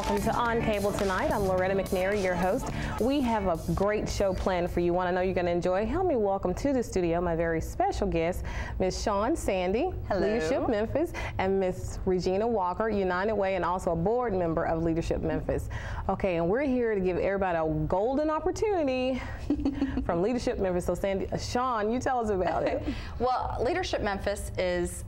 welcome to On Cable Tonight. I'm Loretta McNary, your host. We have a great show planned for you, one I know you're going to enjoy. Help me welcome to the studio my very special guest, Ms. Shawn Sandy, Hello. Leadership Memphis, and Ms. Regina Walker, United Way, and also a board member of Leadership Memphis. Okay, and we're here to give everybody a golden opportunity from Leadership Memphis. So Sandy, Shawn, you tell us about it. Well, Leadership Memphis is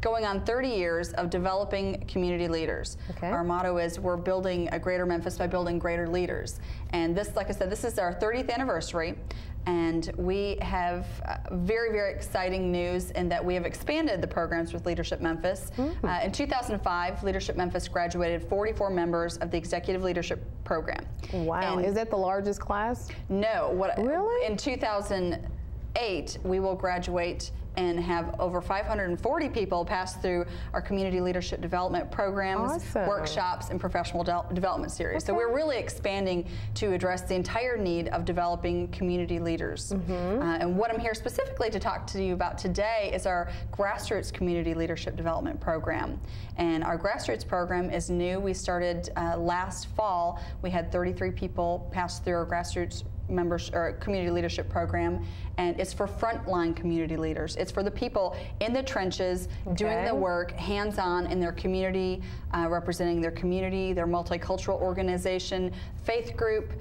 going on 30 years of developing community leaders. Okay. Our motto is we're building a greater Memphis by building greater leaders. And this, like I said, this is our 30th anniversary. And we have very, very exciting news in that we have expanded the programs with Leadership Memphis. In 2005, Leadership Memphis graduated 44 members of the Executive Leadership Program. Wow, And is that the largest class? no. Really? In 2008, we will graduate and have over 540 people pass through our community leadership development programs, Awesome. workshops, and professional development series. So we're really expanding to address the entire need of developing community leaders. And what I'm here specifically to talk to you about today is our Grassroots Community Leadership Development Program. And our Grassroots program is new. We started last fall. We had 33 people pass through our Grassroots members or community leadership program, and it's for frontline community leaders. It's for the people in the trenches doing the work, hands-on in their community, representing their community, their multicultural organization, faith group,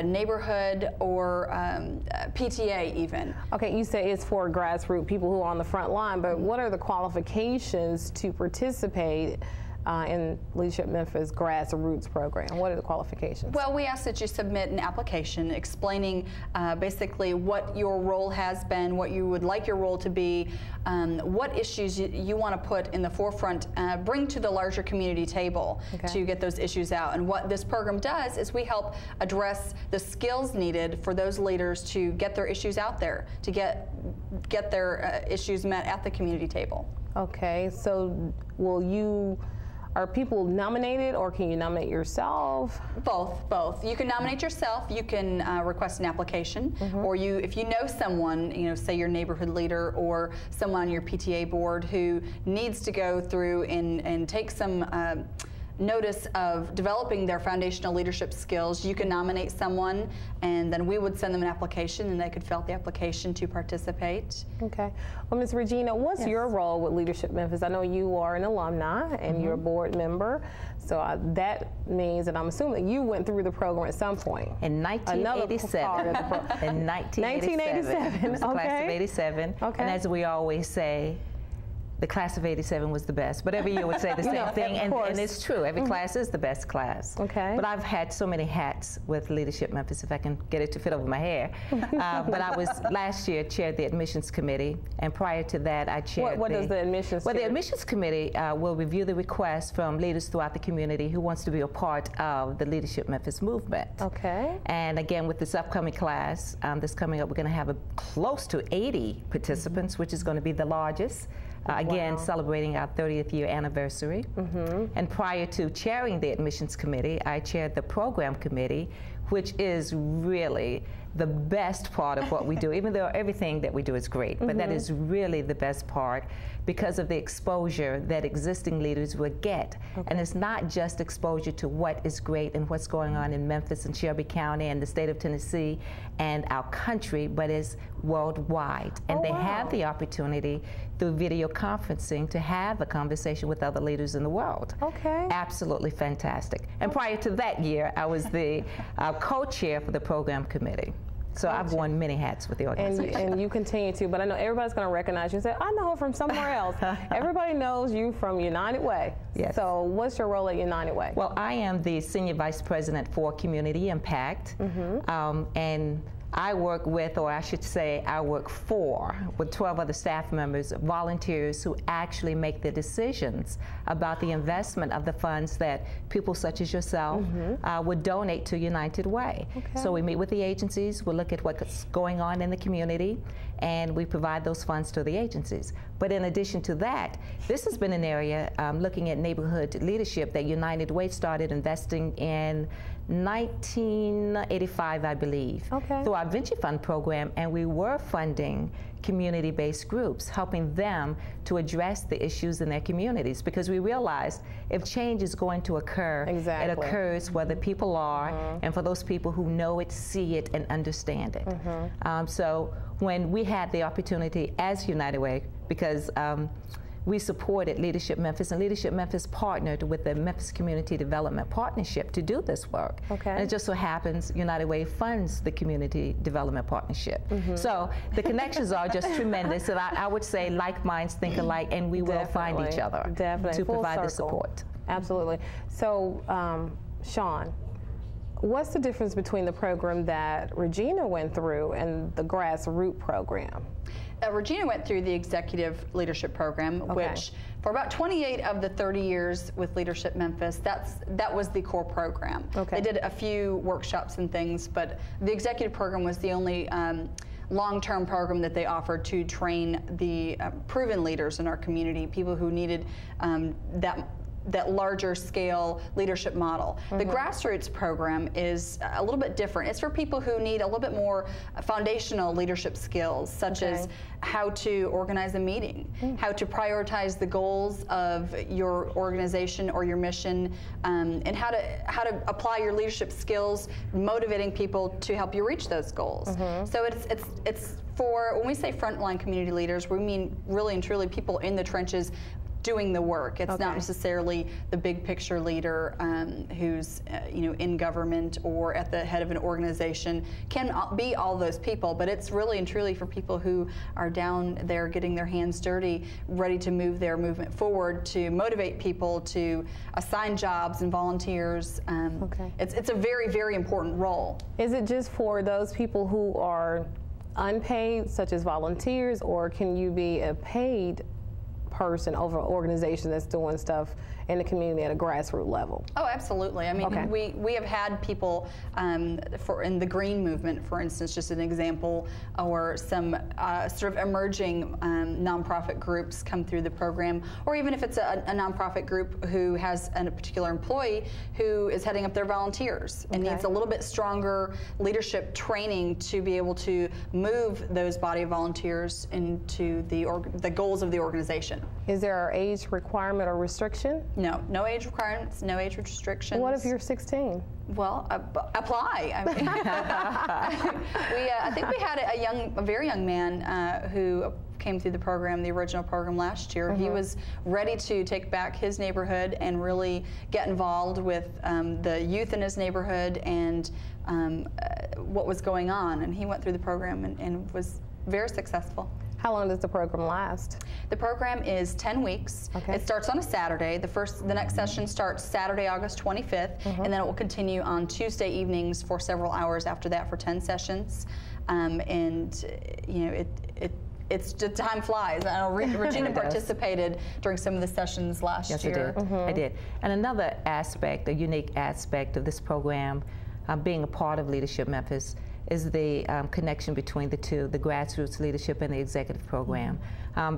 neighborhood, or PTA even. Okay, you say it's for grassroots people who are on the front line, but what are the qualifications to participate in Leadership Memphis Grassroots program? What are the qualifications? Well, we ask that you submit an application explaining basically what your role has been, what you would like your role to be, what issues you want to put in the forefront, bring to the larger community table to get those issues out. And what this program does is we help address the skills needed for those leaders to get their issues out there, to get their issues met at the community table. Okay, so are people nominated, or can you nominate yourself? Both. You can nominate yourself. You can request an application, or if you know someone, say your neighborhood leader or someone on your PTA board who needs to go through and take some notice of developing their foundational leadership skills, you can nominate someone, and then we would send them an application, and they could fill out the application to participate. Okay. Well, Ms. Regina, what's your role with Leadership Memphis? I know you are an alumni and you're a board member, so that means that I'm assuming you went through the program at some point. In 1987. In 1987. It was the class of 87. And as we always say, the class of 87 was the best, but every year would say the same thing, and it's true. Every class is the best class. Okay. But I've had so many hats with Leadership Memphis, if I can get it to fit over my hair. But I was last year chaired the admissions committee, and prior to that, I chaired. What does the admissions? Well, the admissions committee will review the requests from leaders throughout the community who wants to be a part of the Leadership Memphis movement. Okay. And again, with this upcoming class that's coming up, we're going to have close to 80 participants, which is going to be the largest. Again, celebrating our 30th year anniversary. And prior to chairing the admissions committee, I chaired the program committee, which is really the best part of what we do, even though everything that we do is great, but that is really the best part because of the exposure that existing leaders will get. And it's not just exposure to what is great and what's going on in Memphis and Shelby County and the state of Tennessee and our country, but it's worldwide. And they have the opportunity through video conferencing to have a conversation with other leaders in the world. Okay. Absolutely fantastic. And prior to that year, I was the co-chair for the program committee. So I've worn many hats with the organization. And you continue to, but I know everybody's going to recognize you and say, I know her from somewhere else. Everybody knows you from United Way. Yes. So what's your role at United Way? Well, I am the Senior Vice President for Community Impact. And I work with, or I should say, I work for, with 12 other staff members, volunteers who actually make the decisions about the investment of the funds that people such as yourself would donate to United Way. So we meet with the agencies, we look at what's going on in the community, and we provide those funds to the agencies. But in addition to that, this has been an area looking at neighborhood leadership that United Way started investing in 1985, I believe, through our Venture Fund program, and we were funding community-based groups, helping them to address the issues in their communities, because we realized if change is going to occur, it occurs where the people are, and for those people who know it, see it, and understand it. So when we had the opportunity as United Way, because we supported Leadership Memphis, and Leadership Memphis partnered with the Memphis Community Development Partnership to do this work. And it just so happens United Way funds the Community Development Partnership. So the connections are just tremendous, and I would say like minds think alike, and we will find each other to provide the support. Absolutely. So, Shawn, what's the difference between the program that Regina went through and the grassroots program? Regina went through the Executive Leadership Program, which for about 28 of the 30 years with Leadership Memphis, that was the core program. They did a few workshops and things, but the Executive Program was the only long-term program that they offered to train the proven leaders in our community, people who needed that larger scale leadership model. The grassroots program is a little bit different. It's for people who need a little bit more foundational leadership skills, such as how to organize a meeting, how to prioritize the goals of your organization or your mission, and how to apply your leadership skills, motivating people to help you reach those goals. So it's for, when we say frontline community leaders, we mean really and truly people in the trenches doing the work. It's not necessarily the big picture leader who's in government or at the head of an organization. Can be all those people, but it's really and truly for people who are down there getting their hands dirty, ready to move their movement forward, to motivate people, to assign jobs and volunteers. It's a very, very important role. Is it just for those people who are unpaid, such as volunteers, or can you be a paid person over an organization that's doing stuff in the community at a grassroots level? Oh, absolutely. I mean, we have had people in the green movement, for instance, just an example, or some sort of emerging nonprofit groups come through the program, or even if it's a nonprofit group who has a particular employee who is heading up their volunteers and needs a little bit stronger leadership training to be able to move those body of volunteers into the goals of the organization. Is there an age requirement or restriction? No, no age requirements, no age restrictions. What if you're 16? Well, apply. I mean, I think we had a very young man who came through the program, the original program last year. He was ready to take back his neighborhood and really get involved with the youth in his neighborhood and what was going on. And he went through the program and was very successful. How long does the program last? The program is 10 weeks. It starts on a Saturday. The next session starts Saturday, August 25th, and then it will continue on Tuesday evenings for several hours after that for 10 sessions. And it's just time flies. I know Regina participated during some of the sessions last year. Yes, I did. And another aspect, a unique aspect of this program, being a part of Leadership Memphis, is the connection between the two, the grassroots leadership and the executive program.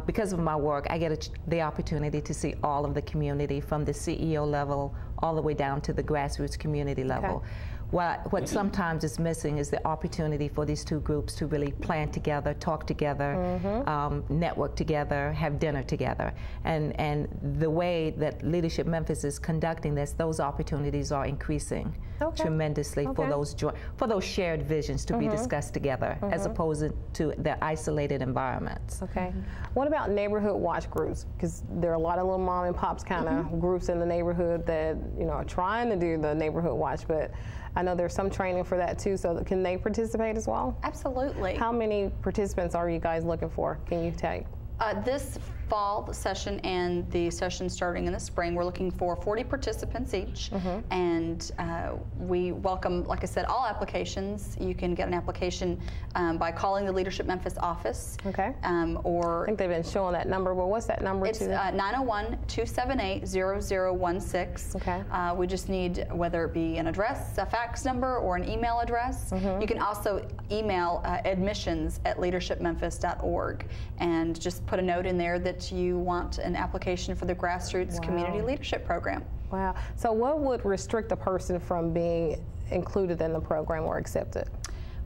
Because of my work, I get the opportunity to see all of the community from the CEO level all the way down to the grassroots community level. What sometimes is missing is the opportunity for these two groups to really plan together, talk together, network together, have dinner together. And the way that Leadership Memphis is conducting this, those opportunities are increasing tremendously for those shared visions to be discussed together, as opposed to their isolated environments. What about neighborhood watch groups? Because there are a lot of little mom and pops kind of groups in the neighborhood that are trying to do the neighborhood watch, but I know there's some training for that too, so can they participate as well? Absolutely. How many participants are you guys looking for? Can you take? This fall session and the session starting in the spring. We're looking for 40 participants each, and we welcome, like I said, all applications. You can get an application by calling the Leadership Memphis office. Okay. Or I think they've been showing that number. Well, what's that number? It's 901-278-0016. Okay. We just need, whether it be an address, a fax number, or an email address. You can also email admissions@leadershipmemphis.org and just put a note in there that you want an application for the Grassroots Community Leadership Program. Wow. So what would restrict a person from being included in the program or accepted?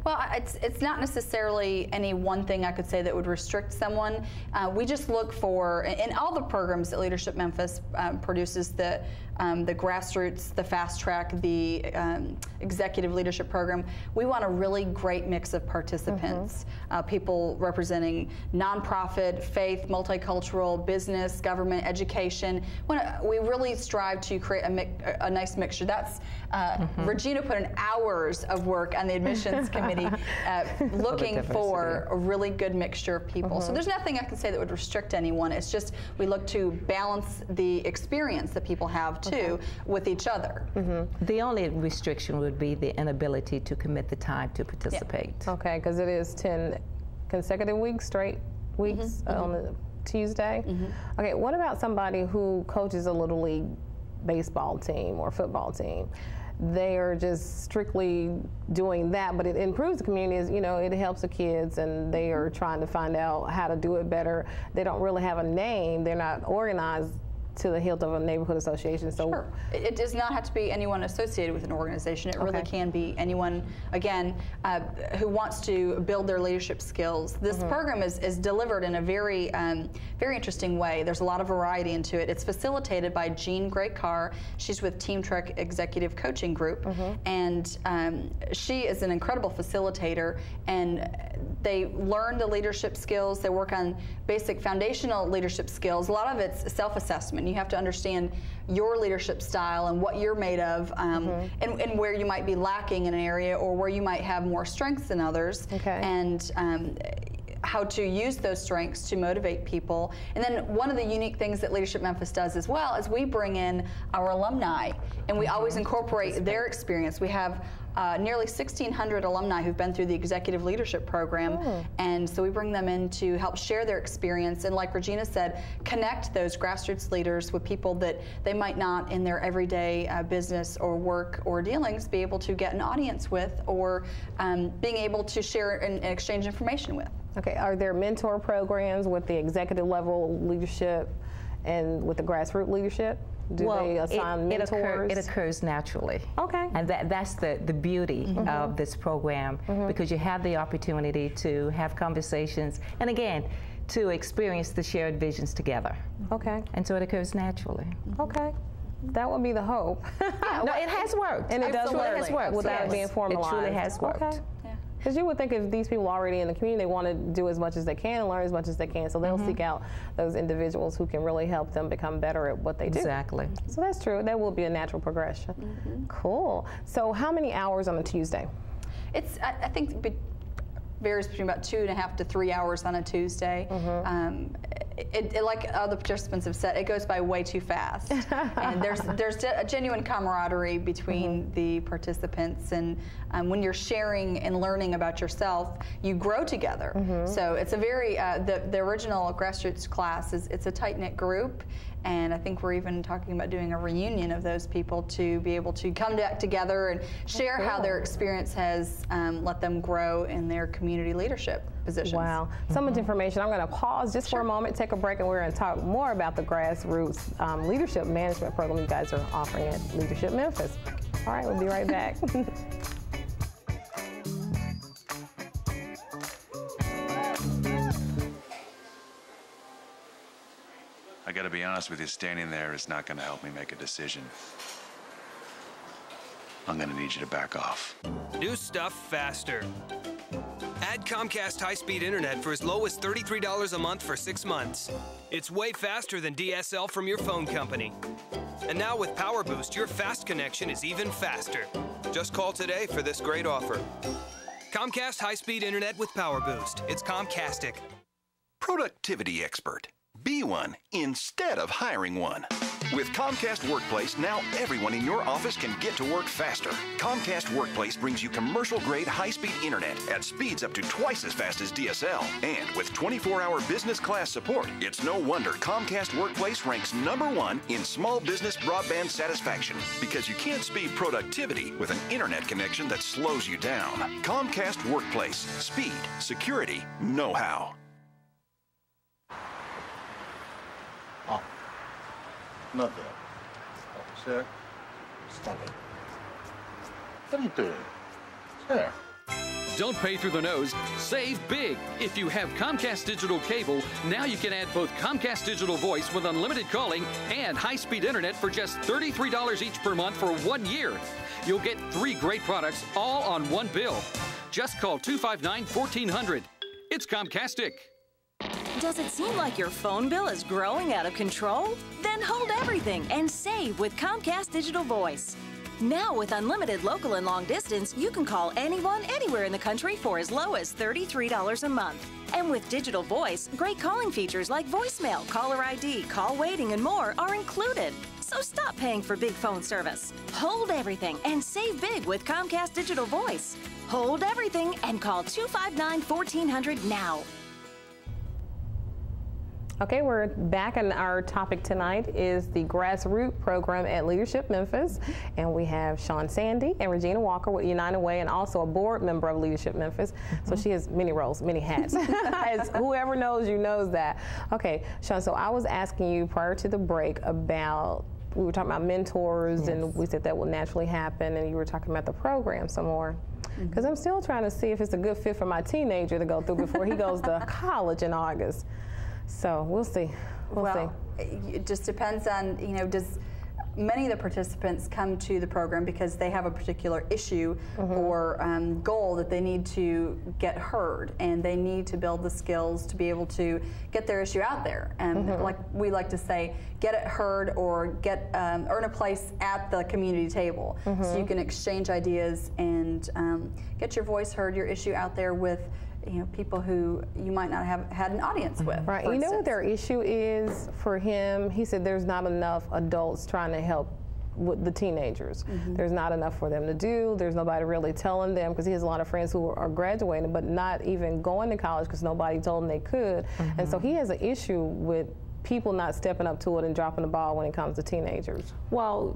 Well, it's not necessarily any one thing I could say that would restrict someone. We just look for, in all the programs that Leadership Memphis produces, the Grassroots, the Fast Track, the Executive Leadership Program, we want a really great mix of participants. People representing nonprofit, faith, multicultural, business, government, education. We really strive to create a nice mixture. That's Regina put in hours of work on the admissions committee looking for a really good mixture of people. So there's nothing I can say that would restrict anyone. It's just we look to balance the experience that people have too with each other. The only restriction would be the inability to commit the time to participate. Okay, because it is 10 consecutive weeks, straight weeks on the Tuesday. Okay, what about somebody who coaches a Little League baseball team or football team? They are just strictly doing that, but it improves the community. You know, it helps the kids, and they are trying to find out how to do it better. They don't really have a name. They're not organized to the hilt of a neighborhood association. So sure. It does not have to be anyone associated with an organization. It really can be anyone, again, who wants to build their leadership skills. This program is delivered in a very, very interesting way. There's a lot of variety into it. It's facilitated by Jean Gray-Carr. She's with Team Trek Executive Coaching Group, and she is an incredible facilitator, and they learn the leadership skills. They work on basic foundational leadership skills. A lot of it's self-assessment. You have to understand your leadership style and what you're made of, and where you might be lacking in an area or where you might have more strengths than others, and how to use those strengths to motivate people. And then one of the unique things that Leadership Memphis does as well is we bring in our alumni, and we always incorporate their experience. We have nearly 1,600 alumni who've been through the Executive Leadership Program, and so we bring them in to help share their experience, and like Regina said, connect those grassroots leaders with people that they might not in their everyday business or work or dealings be able to get an audience with, or being able to share and exchange information with. Okay, are there mentor programs with the executive level leadership and with the grassroots leadership? Do they assign mentors? It occurs naturally. Okay. And that's the beauty of this program, because you have the opportunity to have conversations, and again, to experience the shared visions together. Okay. And so it occurs naturally. Okay. That would be the hope. No, it has worked. And it does work. Has worked. Without it being formalized. It truly has worked. Okay. Because you would think if these people are already in the community, they want to do as much as they can and learn as much as they can. So they'll seek out those individuals who can really help them become better at what they do. Exactly. So that's true. That will be a natural progression. Cool. So how many hours on a Tuesday? It's, I think, it varies between about 2.5 to 3 hours on a Tuesday. Like other participants have said, it goes by way too fast. And there's a genuine camaraderie between the participants, and when you're sharing and learning about yourself, you grow together. So it's a very, the original grassroots class, it's a tight-knit group, and I think we're even talking about doing a reunion of those people to be able to come back together and share how their experience has let them grow in their community leadership positions. Wow, so much information. I'm going to pause just for a moment, take a break, and we're going to talk more about the grassroots leadership management program you guys are offering at Leadership Memphis. All right, we'll be right back. I gotta be honest with you, standing there is not gonna help me make a decision. I'm gonna need you to back off. New stuff faster. Add Comcast high-speed internet for as low as $33 a month for 6 months. It's way faster than DSL from your phone company. And now with Power Boost, your fast connection is even faster. Just call today for this great offer. Comcast high-speed internet with Power Boost. It's Comcastic. Productivity expert. be one instead of hiring one. With Comcast Workplace, now everyone in your office can get to work faster. Comcast Workplace brings you commercial-grade high-speed internet at speeds up to twice as fast as DSL. And with 24-hour business class support, it's no wonder Comcast Workplace ranks #1 in small business broadband satisfaction, because you can't speed productivity with an internet connection that slows you down. Comcast Workplace. Speed, security, know-how. Oh, not that. Oh, sir, stop it. What are you doing? Sir. Don't pay through the nose, save big. If you have Comcast Digital Cable, now you can add both Comcast Digital Voice with unlimited calling and high-speed internet for just $33 each per month for 1 year. You'll get 3 great products all on one bill. Just call 259-1400. It's Comcastic. Does it seem like your phone bill is growing out of control? Then hold everything and save with Comcast Digital Voice. Now with unlimited local and long distance, you can call anyone, anywhere in the country for as low as $33 a month. And with Digital Voice, great calling features like voicemail, caller ID, call waiting, and more are included. So stop paying for big phone service. Hold everything and save big with Comcast Digital Voice. Hold everything and call 259-1400 now. Okay, we're back, and our topic tonight is the grassroots program at Leadership Memphis, and we have Shawn Sandy and Regina Walker with United Way, and also a board member of Leadership Memphis. So she has many roles, many hats. As whoever knows you knows that. Okay, Shawn, so I was asking you prior to the break about, we were talking about mentors, yes, and we said that will naturally happen, and you were talking about the program some more. Because I'm still trying to see if it's a good fit for my teenager to go through before he goes to college in August. So we'll see. We'll see. It just depends on, you know, many of the participants come to the program because they have a particular issue or goal that they need to get heard, and they need to build the skills to be able to get their issue out there. And like we like to say, get it heard or get earn a place at the community table, so you can exchange ideas and get your voice heard, your issue out there with, you know, people who you might not have had an audience with. Right. You know what their issue is for him? He said there's not enough adults trying to help with the teenagers. There's not enough for them to do. There's nobody really telling them, because he has a lot of friends who are graduating but not even going to college because nobody told them they could. And so he has an issue with people not stepping up to it and dropping the ball when it comes to teenagers. Well,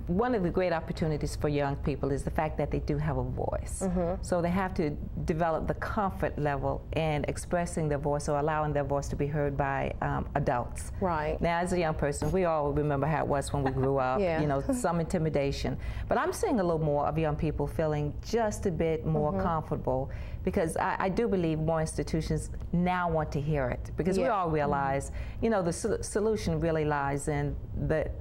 one of the great opportunities for young people is the fact that they do have a voice. So they have to develop the comfort level in expressing their voice or allowing their voice to be heard by adults. Right. Now, as a young person, we all remember how it was when we grew up, you know, some intimidation. But I'm seeing a little more of young people feeling just a bit more comfortable, because I do believe more institutions now want to hear it, because we all realize, you know, the solution really lies in the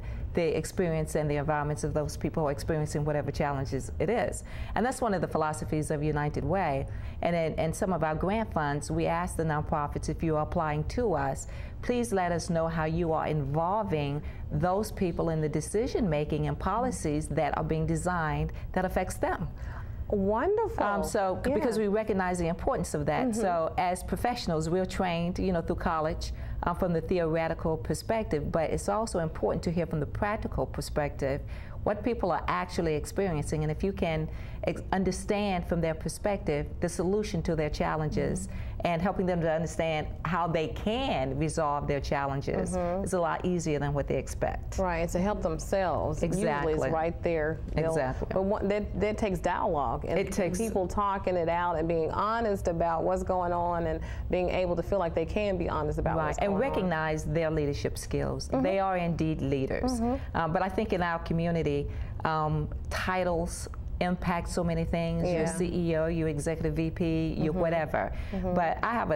experience and the environments of those people who are experiencing whatever challenges it is. And that's one of the philosophies of United Way. And in some of our grant funds, we ask the nonprofits, if you are applying to us, please let us know how you are involving those people in the decision making and policies that are being designed that affects them. Wonderful. Because we recognize the importance of that. So as professionals, we're trained, you know, through college from the theoretical perspective, but it's also important to hear from the practical perspective what people are actually experiencing, and if you can understand from their perspective the solution to their challenges and helping them to understand how they can resolve their challenges is a lot easier than what they expect. Right, to help themselves. Exactly. Usually it's right there. Exactly. But that takes dialogue, and it takes people talking it out and being honest about what's going on, and being able to feel like they can be honest about what's going on. And recognize their leadership skills. They are indeed leaders. But I think in our community, titles impact so many things. You're CEO, you're executive VP, you're whatever. But I have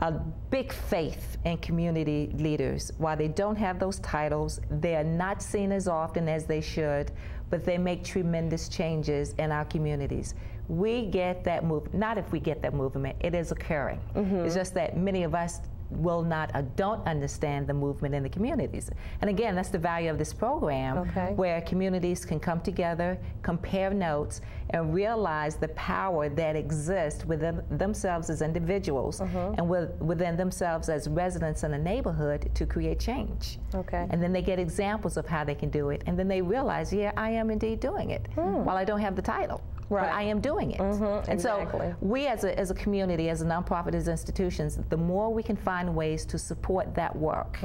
a big faith in community leaders. While they don't have those titles, they are not seen as often as they should, but they make tremendous changes in our communities. We get that move, not if we get that movement, it is occurring. It's just that many of us will not or don't understand the movement in the communities. And again, that's the value of this program, where communities can come together, compare notes, and realize the power that exists within themselves as individuals and within themselves as residents in a neighborhood to create change. And then they get examples of how they can do it, and then they realize, yeah, I am indeed doing it, while I don't have the title. But I am doing it. And so we as a community, as a nonprofit, as institutions, the more we can find ways to support that work,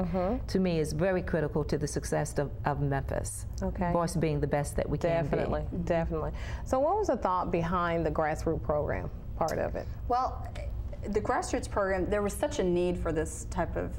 to me is very critical to the success of Memphis. Of course, being the best that we can be. Definitely. So what was the thought behind the grassroots program, part of it? Well, the grassroots program, there was such a need for this type of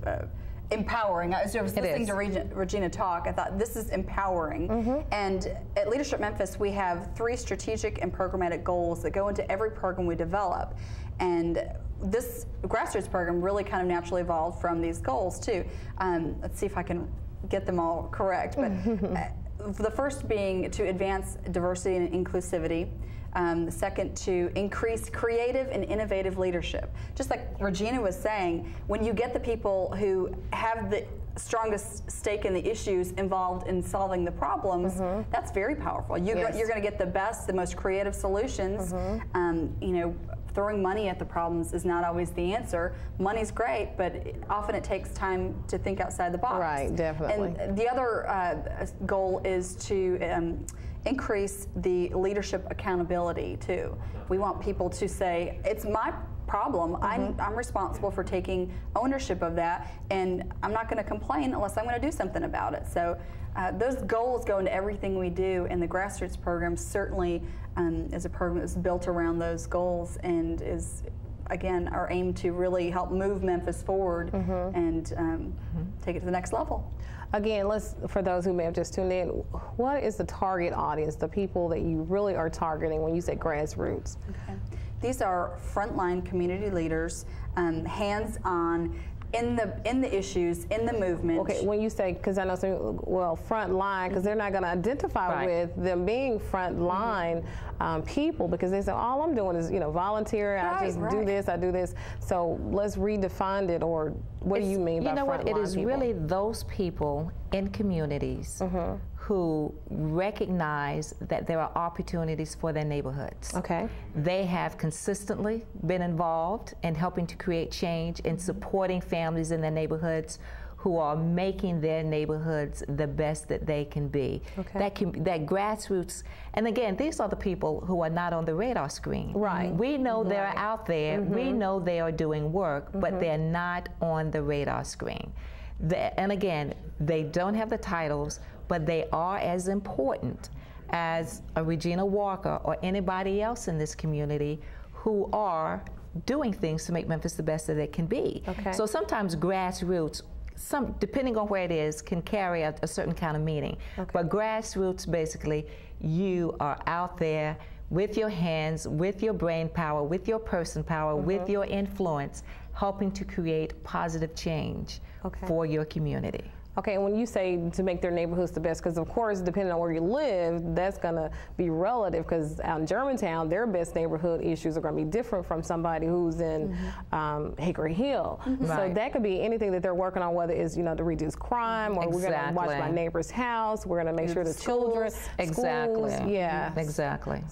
empowering. As I was listening to Regina talk, I thought this is empowering. And at Leadership Memphis, we have 3 strategic and programmatic goals that go into every program we develop. And this grassroots program really kind of naturally evolved from these goals too. Let's see if I can get them all correct. But the first being to advance diversity and inclusivity. The second, to increase creative and innovative leadership. Just like Regina was saying, when you get the people who have the strongest stake in the issues involved in solving the problems, that's very powerful. You're going to get the best, the most creative solutions. You know, throwing money at the problems is not always the answer. Money's great, but often it takes time to think outside the box. Right, definitely. And the other goal is to increase the leadership accountability too. We want people to say, it's my problem. I'm responsible for taking ownership of that, and I'm not going to complain unless I'm going to do something about it. So those goals go into everything we do, and the grassroots program certainly is a program that's built around those goals and is, again, our aim to really help move Memphis forward and take it to the next level. Again, for those who may have just tuned in, what is the target audience, the people that you really are targeting when you say grassroots? These are frontline community leaders, hands-on, in the issues, in the movement. Okay, when you say, because I know some, well, front line, because they're not going to identify with them being front line people, because they say, all I'm doing is, you know, volunteer, I just do this, I do this. So let's redefine it, or what do you mean by front line? You know what, it is really those people in communities who recognize that there are opportunities for their neighborhoods. They have consistently been involved in helping to create change and supporting families in their neighborhoods who are making their neighborhoods the best that they can be. That grassroots, and again, these are the people who are not on the radar screen. We know they're out there, we know they are doing work, but they're not on the radar screen. And again, they don't have the titles, but they are as important as a Regina Walker or anybody else in this community who are doing things to make Memphis the best that it can be. So sometimes grassroots, depending on where it is, can carry a certain kind of meaning. But grassroots, basically, you are out there with your hands, with your brain power, with your person power, with your influence, helping to create positive change for your community. Okay, and when you say to make their neighborhoods the best, because of course, depending on where you live, that's going to be relative, because out in Germantown, their best neighborhood issues are going to be different from somebody who's in Hickory Hill. So that could be anything that they're working on, whether it's, you know, to reduce crime, or we're going to watch my neighbor's house, we're going to make sure the children, schools,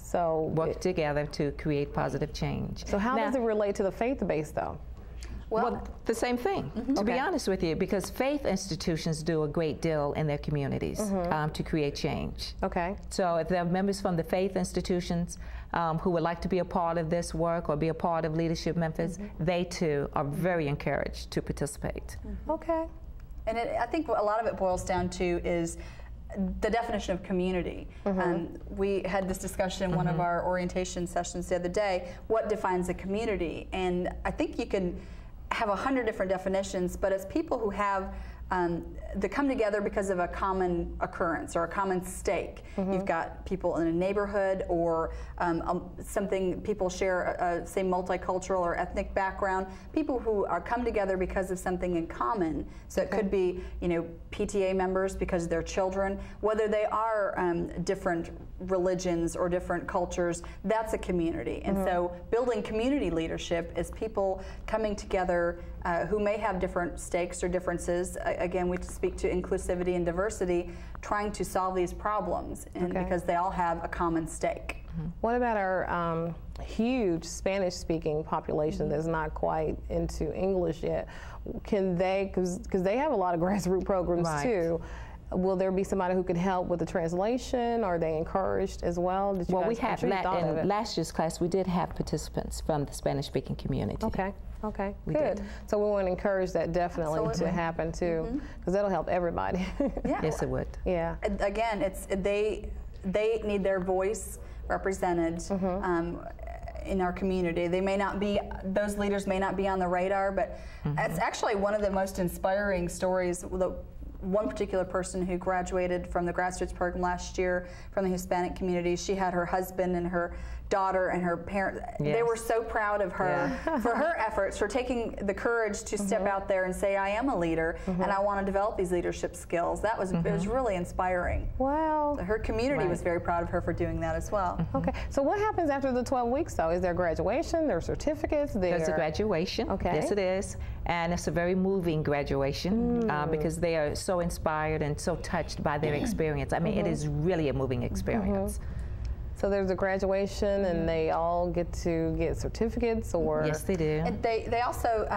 so work together to create positive change. So how does it relate to the faith-based though? Well, the same thing, to be honest with you, because faith institutions do a great deal in their communities to create change. So if there are members from the faith institutions who would like to be a part of this work or be a part of Leadership Memphis, they too are very encouraged to participate. And I think a lot of it boils down to is the definition of community. We had this discussion in one of our orientation sessions the other day, what defines a community? And I think you can have 100 different definitions, but it's people who have that come together because of a common occurrence or a common stake. You've got people in a neighborhood, or something people share, say multicultural or ethnic background. People who are come together because of something in common. So it could be, you know, PTA members because of their children. Whether they are different religions or different cultures, that's a community. And so building community leadership is people coming together who may have different stakes or differences. Again, we speak to inclusivity and diversity, trying to solve these problems, and because they all have a common stake. What about our huge Spanish-speaking population that's not quite into English yet? Can they, because they have a lot of grassroots programs too, will there be somebody who could help with the translation? Are they encouraged as well? Did you well, guys, we had in last year's class, we did have participants from the Spanish-speaking community. Okay, good. So we want to encourage that definitely to happen too, because that'll help everybody. Yes, it would. Yeah. Again, they need their voice represented in our community. They may not be, those leaders may not be on the radar, but it's actually one of the most inspiring stories. One particular person who graduated from the grassroots program last year from the Hispanic community, she had her husband and her daughter and her parents. They were so proud of her for her efforts, for taking the courage to step out there and say, I am a leader and I want to develop these leadership skills. That was, it was really inspiring. Wow. Her community was very proud of her for doing that as well. Okay, so what happens after the 12 weeks though? Is there graduation, there are certificates? There's a graduation, yes it is, and it's a very moving graduation because they are so inspired and so touched by their experience. I mean, it is really a moving experience. So there's a graduation, and they all get to get certificates, or? Yes, they do. And they also,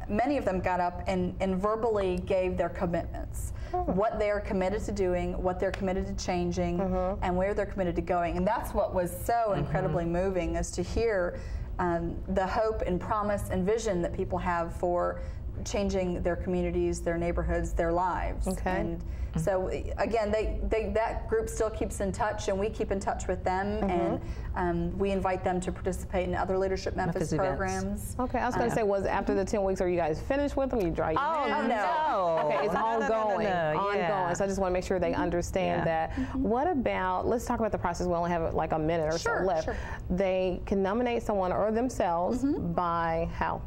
many of them got up and verbally gave their commitments. What they are committed to doing, what they're committed to changing, and where they're committed to going. And that's what was so incredibly moving, is to hear the hope and promise and vision that people have for changing their communities, their neighborhoods, their lives. And so again, that group still keeps in touch, and we keep in touch with them, and we invite them to participate in other Leadership Memphis programs. Okay, I was going to say, was after the 10 weeks, are you guys finished with them? You dry your hands? Oh, no. Okay, it's ongoing. Ongoing. So I just want to make sure they understand that. What about, let's talk about the process. We only have like a minute or so left. They can nominate someone or themselves by how?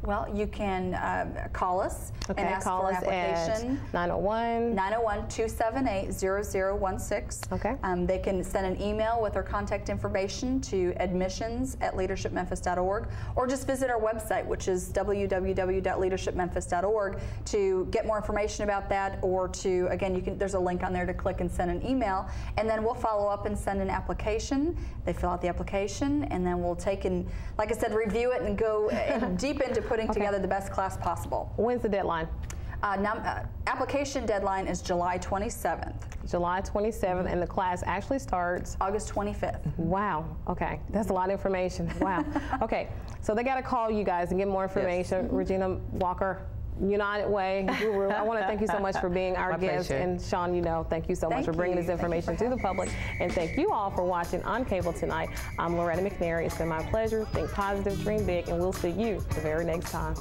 Well, you can call us and ask call for an us application. At 901-278-0016. Okay. They can send an email with their contact information to admissions@leadershipmemphis.org, or just visit our website, which is www.leadershipmemphis.org, to get more information about that, or to, again, there's a link on there to click and send an email, and then we'll follow up and send an application. They fill out the application, and then we'll take and, like I said, review it and go deep into putting together the best class possible. When's the deadline? Application deadline is July 27th. July 27th, and the class actually starts August 25th. Wow. Okay, that's a lot of information. Wow. Okay, so they got to call you guys and get more information. Regina Walker, United Way Guru. I want to thank you so much for being our guest. Pleasure. And Shawn, thank you so much for bringing this information to the public. And thank you all for watching on cable tonight. I'm Loretta McNary. It's been my pleasure. Think positive, dream big, and we'll see you the very next time.